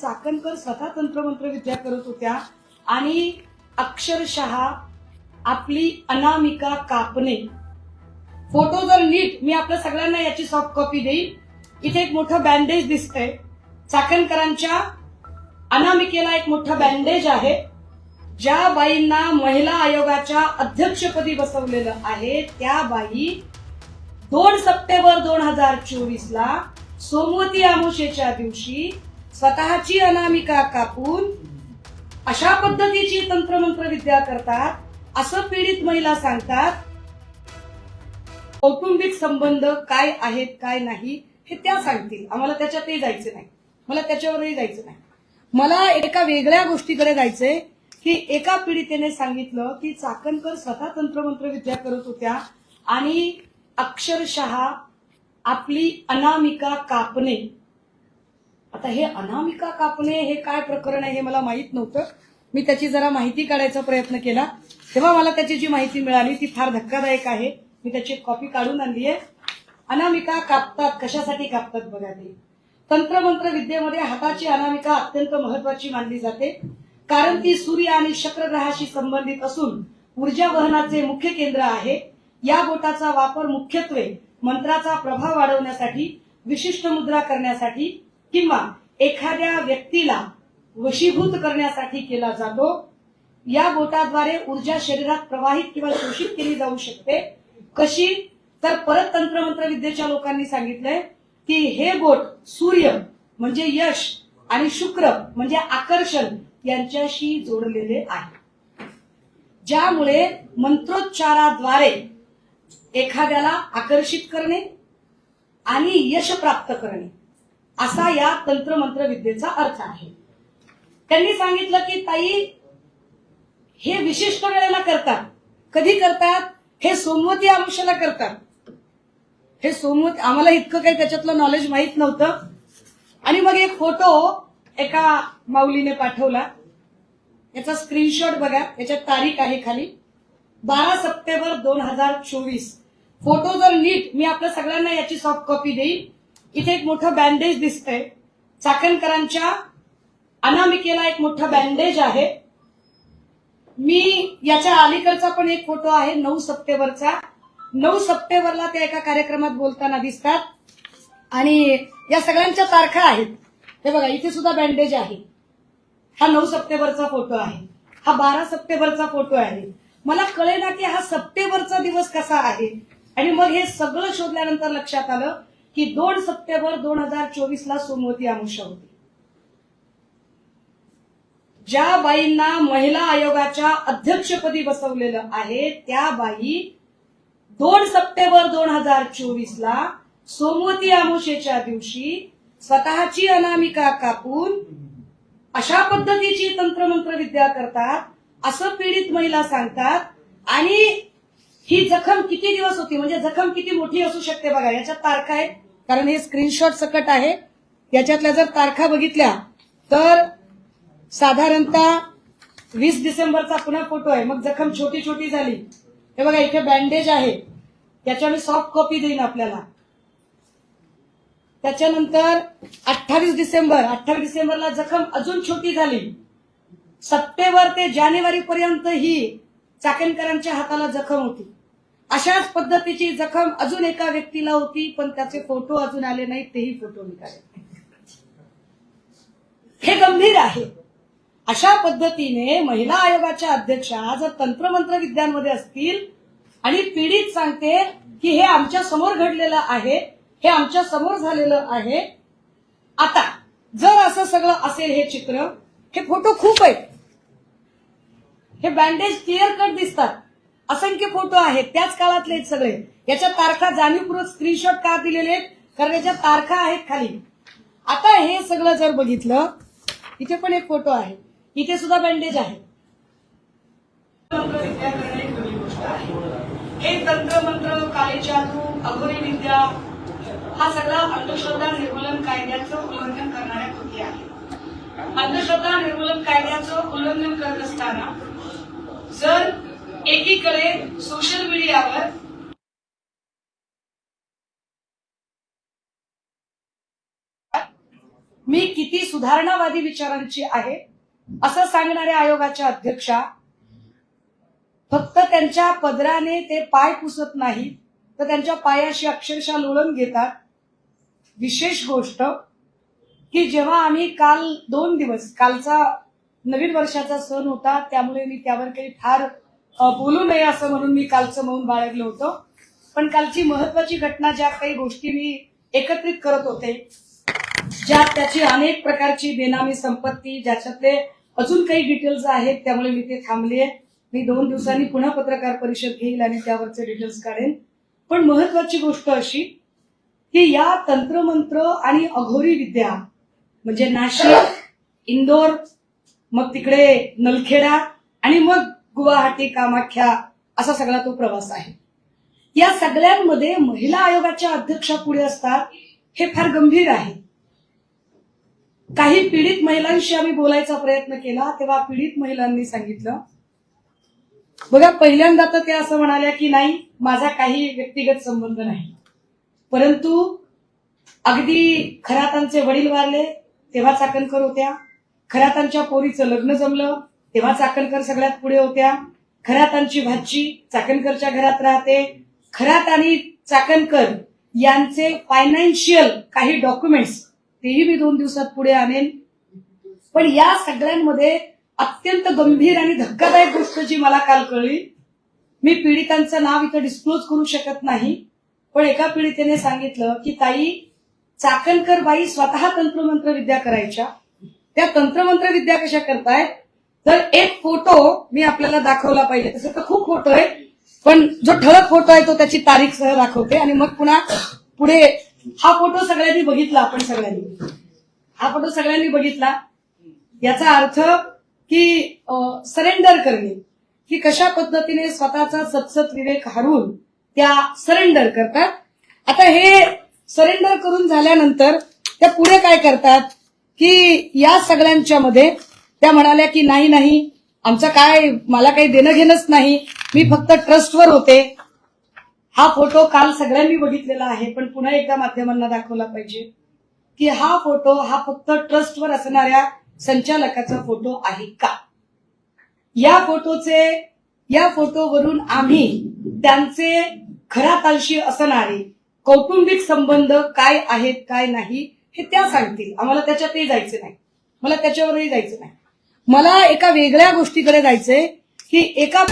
चाकणकर स्वतः तंत्रमंत्र विद्या करत होत्या आणि अक्षरशः आपली अनामिका कापणे. फोटो जर नीट मी आपल्या सगळ्यांना याची सॉफ्ट कॉपी देईन. इथे एक मोठं बँडेज दिसतंय. चाकणकरांच्या अनामिकेला एक मोठं बँडेज आहे. ज्या बाईंना महिला आयोगाच्या अध्यक्षपदी बसवलेलं आहे त्या बाई 2 सप्टेंबर 2024 ला सोमवती अमावस्येच्या दिवशी स्वतःची अनामिका कापून अशा पद्धतीची तंत्रमंत्र विद्या करतात असं पीडित महिला सांगतात. कौटुंबिक संबंध काय आहेत काय नाही हे त्या सांगतील. आम्हाला त्याच्यातही जायचं नाही, मला त्याच्यावरही जायचं नाही. मला एका वेगळ्या गोष्टीकडे जायचंय की एका पीडितेने सांगितलं की चाकणकर स्वतः तंत्रमंत्र विद्या करत होत्या आणि अक्षरशः आपली अनामिका कापणे. आता हे अनामिका कापणे हे काय प्रकरण आहे हे मला माहित नव्हतं. मी त्याची जरा माहिती काढायचा प्रयत्न केला तेव्हा मला त्याची जी माहिती मिळाली ती फार धक्कादायक आहे. मी त्याची एक कॉपी काढून आणली आहे. अनामिका कापतात, कशासाठी कापतात बघा. ते तंत्रमंत्र विद्येमध्ये हाताची अनामिका अत्यंत महत्वाची मानली जाते कारण ती सूर्य आणि शुक्र ग्रहाशी संबंधित असून ऊर्जा वहनाचे मुख्य केंद्र आहे. या बोटाचा वापर मुख्यत्वे मंत्राचा प्रभाव वाढवण्यासाठी, विशिष्ट मुद्रा करण्यासाठी किंवा एखाद्या व्यक्तीला वशीभूत करण्यासाठी केला जातो. या बोटाद्वारे ऊर्जा शरीरात प्रवाहित किंवा शोषित केली जाऊ शकते. कशी तर परत तंत्रमंत्र विद्येच्या लोकांनी सांगितलंय की हे बोट सूर्य म्हणजे यश आणि शुक्र म्हणजे आकर्षण यांच्याशी जोडलेले आहे. ज्यामुळे मंत्रोच्चाराद्वारे एखाद्याला आकर्षित करणे आणि यश प्राप्त करणे असा या तंत्रमंत्र विद्येचा अर्थ आहे. त्यांनी सांगितलं की ताई हे विशिष्ट वेळेला करतात. कधी करतात? हे सोमवती अमावस्येला करतात. हे सोमवती आम्हाला इतकं काही त्याच्यातलं नॉलेज माहित नव्हतं. आणि मग एक फोटो एका माऊलीने पाठवला. याचा स्क्रीनशॉट बघा, याच्यात तारीख आहे खाली 12 सप्टेंबर 2024. फोटो जर नीट मी आपल्या सगळ्यांना याची सॉफ्ट कॉपी देईन. इथे एक मोठं बँडेज दिसतंय. चाकणकरांच्या अनामिकेला एक मोठं बँडेज आहे. मी याच्या अलीकडचा पण एक फोटो आहे 9 सप्टेंबरचा. 9 सप्टेंबरला त्या एका कार्यक्रमात बोलताना दिसतात आणि या सगळ्यांच्या तारखा आहेत. हे बघा इथे सुद्धा बँडेज आहे. हा 9 सप्टेंबरचा फोटो आहे. हा 12 सप्टेंबरचा फोटो आहे. मला कळेना की हा सप्टेंबरचा दिवस कसा आहे. आणि मग हे सगळं शोधल्यानंतर लक्षात आलं की 2 सप्टेंबर 2024 ला सोमवती अमावस्या होती. ज्या बाईंना महिला आयोगाच्या अध्यक्षपदी बसवलेलं आहे त्या बाई 2 सप्टेंबर 2024 ला सोमवती अमावस्येच्या दिवशी स्वतःची अनामिका कापून अशा पद्धतीची तंत्रमंत्र विद्या करतात असं पीडित महिला सांगतात. आणि ही जखम किती दिवस होती म्हणजे जखम किती मोठी असू शकते बघा. याच्यात तारखा आहेत कारण हे स्क्रीनशॉट सकट आहे. याच्यातल्या जर तारखा बघितल्या तर साधारणतः 20 डिसेंबरचा पुन्हा फोटो आहे. मग जखम छोटी छोटी झाली. हे बघा इथे बँडेज आहे. त्याच्या मी सॉफ्ट कॉपी देईन आपल्याला. त्याच्यानंतर 28 डिसेंबरला जखम अजून छोटी झाली. सप्टेंबर ते जानेवारी पर्यंत ही चाकणकरांच्या हाताला जखम होती. अशाच पद्धतीची जखम अजून एका व्यक्तीला होती पण त्याचे फोटो अजून आले नाहीत. तेही फोटो निघाले. हे गंभीर आहे. अशा पद्धतीने महिला आयोगाच्या अध्यक्षा जर तंत्रमंत्र विद्यांमध्ये असतील आणि पीडित सांगते की हे आमच्या समोर घडलेलं आहे, हे आमच्या समोर झालेलं आहे. आता जर असं सगळं असेल हे चित्र, हे फोटो खूप आहेत. हे बँडेज क्लिअर कट दिसतात. असंख्य फोटो आहेत त्याच काळातले आहेत सगळे. याच्या तारखा जाणीवपूर्वक स्क्रीनशॉट का दिलेले आहेत कारण याच्या तारखा आहेत खाली. आता हे सगळं जर बघितलं इथे पण एक फोटो आहे. इथे सुद्धा बँडेज आहे. तंत्र विद्या करणे एक वेगळी गोष्ट आहे. हे तंत्रमंत्र, काळी जादू, अघोरी विद्या हा सगळा अंधश्रद्धा निर्मूलन कायद्याचं उल्लंघन करणाऱ्या कृती आहे. अंधश्रद्धा निर्मूलन कायद्याचं उल्लंघन करत असताना जर एकीकडे सोशल मीडियावर मी किती सुधारणावादी विचारांची आहे असं सांगणाऱ्या आयोगाच्या अध्यक्षा फक्त त्यांच्या पदराने ते पाय पुसत नाहीत तर त्यांच्या पायाशी अक्षरशः लोळण घेतात. विशेष गोष्ट की जेव्हा आम्ही काल 2 दिवस, कालचा नवीन वर्षाचा सण होता त्यामुळे मी त्यावर काही फार बोलू नये असं म्हणून मी कालचं मौन बाळगलं होतं. पण कालची महत्वाची घटना, ज्या काही गोष्टी मी एकत्रित करत होते, ज्यात त्याची अनेक प्रकारची बेनामी संपत्ती, ज्याच्यातले अजून काही डिटेल्स आहेत, त्यामुळे मी ते थांबले. मी 2 दिवसांनी पुन्हा पत्रकार परिषद घेईल आणि त्यावरचे डिटेल्स काढेन. पण महत्वाची गोष्ट अशी की या तंत्रमंत्र आणि अघोरी विद्या म्हणजे नाशिक, इंदोर, मग तिकडे नलखेडा आणि मग गुवाहाटी, कामाख्या असा सगळा तो प्रवास आहे. या सगळ्यांमध्ये महिला आयोगाच्या अध्यक्षा पुढे असतात हे फार गंभीर आहे. काही पीडित महिलांशी आम्ही बोलायचा प्रयत्न केला तेव्हा पीडित महिलांनी सांगितलं, बघा पहिल्यांदा तर त्या असं म्हणाल्या की नाही माझा काही व्यक्तिगत संबंध नाही, परंतु अगदी खरातांचे वडील वारले तेव्हा चाकणकर होत्या, खरातांच्या पोरीचं लग्न जमलं तेव्हा चाकणकर सगळ्यात पुढे होत्या, खरातांची भाची चाकणकरच्या घरात राहते, खरात आणि चाकणकर यांचे फायनान्शियल काही डॉक्युमेंट्स तेही मी 2 दिवसात पुढे आणेन. पण या सगळ्यांमध्ये अत्यंत गंभीर आणि धक्कादायक गोष्ट जी मला काल कळली, मी पीडितांचं नाव इथं डिस्क्लोज करू शकत नाही, पण एका पीडितेने सांगितलं की ताई चाकणकर बाई स्वतः तंत्रमंत्र विद्या करायच्या, त्या तंत्रमंत्र विद्या कशा करतायत तर एक फोटो मी आपल्याला दाखवला पाहिजे. तसं तर खूप फोटो आहे पण जो ठळक फोटो आहे तो त्याची तारीख सह दाखवते आणि मग पुन्हा पुढे हा फोटो सगळ्यांनी बघितला. आपण सगळ्यांनी हा फोटो सगळ्यांनी बघितला. याचा अर्थ की सरेंडर करणे, की कशा पद्धतीने स्वतःचा सतसत विवेक हरवून त्या सरेंडर करतात. आता हे सरेंडर करून झाल्यानंतर त्या पुढे काय करतात की या सगळ्यांच्या मध्ये त्या म्हणाल्या की नाही नाही आमचं काय, मला काही देणं घेणंच नाही, मी फक्त ट्रस्टवर होते. हा फोटो काल सगळ्यांनी बघितलेला आहे पण पुन्हा एकदा माध्यमांना दाखवला पाहिजे की हा फोटो हा फक्त ट्रस्टवर असणाऱ्या संचालकाचा फोटो आहे का. या फोटोवरून आम्ही त्यांचे खरातांशी असणारे कौटुंबिक संबंध काय आहेत काय नाही हे त्या सांगतील. आम्हाला त्याच्यातही जायचं नाही, मला त्याच्यावरही जायचं नाही. मला एका वेगळ्या गोष्टीकडे जायचंय की एका